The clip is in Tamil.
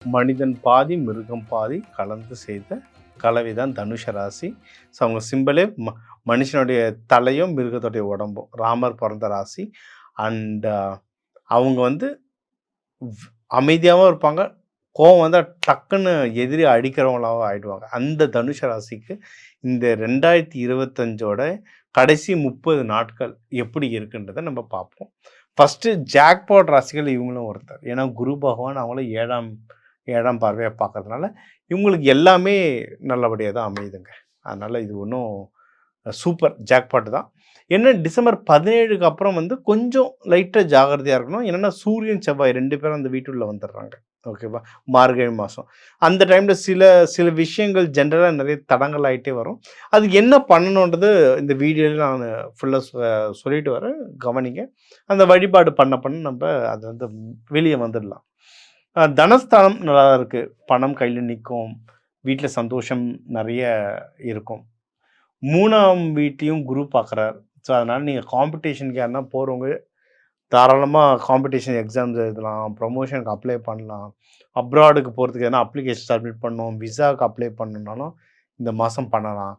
மனிதன் பாதி மிருகம் பாதி கலந்து செய்த கலவை தான் தனுஷ ராசி. ஸோ அவங்க சிம்பலே மனுஷனுடைய தலையும் மிருகத்துடைய உடம்பும் ராமர் பிறந்த ராசி. அண்ட் அவங்க வந்து அமைதியாகவும் இருப்பாங்க. கோவம் வந்தால் டக்குன்னு எதிரி அடிக்கிறவங்களாகவும் ஆகிடுவாங்க. அந்த தனுஷ ராசிக்கு இந்த 2025ஓட கடைசி 30 நாட்கள் எப்படி இருக்குன்றதை நம்ம பார்ப்போம். ஃபஸ்ட்டு ஜாக்பாட் ராசிகள் இவங்களும் ஒருத்தர். ஏன்னா குரு பகவான் அவங்களும் ஏழாம் பார்வையாக பார்க்கறதுனால இவங்களுக்கு எல்லாமே நல்லபடியாக தான் அமையுதுங்க. அதனால் இது ஒன்றும் சூப்பர் ஜாக்பாட் தான். என்ன டிசம்பர் 17க்கு அப்புறம் வந்து கொஞ்சம் லைட்டாக ஜாகிரதையாக இருக்கணும். என்னென்னா சூரியன் செவ்வாய் 2 பேரும் அந்த வீட்டுள்ள வந்துடுறாங்க. ஓகேவா? மார்கழி மாதம் அந்த டைமில் சில விஷயங்கள் ஜென்ரலாக நிறைய தடங்கள் ஆகிட்டே வரும். அது என்ன பண்ணணுன்றது இந்த வீடியோவில் நான் ஃபுல்லாக சொல்லிட்டு வரேன், கவனிங்க. அந்த வழிபாடு பண்ண நம்ம அது வந்து வெளியே வந்துடலாம். தனஸ்தானம் நல்லா இருக்குது. பணம் கையில் நிற்கும். வீட்டில் சந்தோஷம் நிறைய இருக்கும். 3ஆம் வீட்டையும் குரு பார்க்குறார். ஸோ அதனால் நீங்கள் காம்படிஷனுக்கு யாருன்னா போகிறவங்க தாராளமாக காம்படிஷன் எக்ஸாம்ஸ் எழுதலாம், ப்ரொமோஷனுக்கு அப்ளை பண்ணலாம், அப்ராடுக்கு போகிறதுக்கு எதனா அப்ளிகேஷன் சப்மிட் பண்ணணும், விசாவுக்கு அப்ளை பண்ணணுன்னாலும் இந்த மாதம் பண்ணலாம்.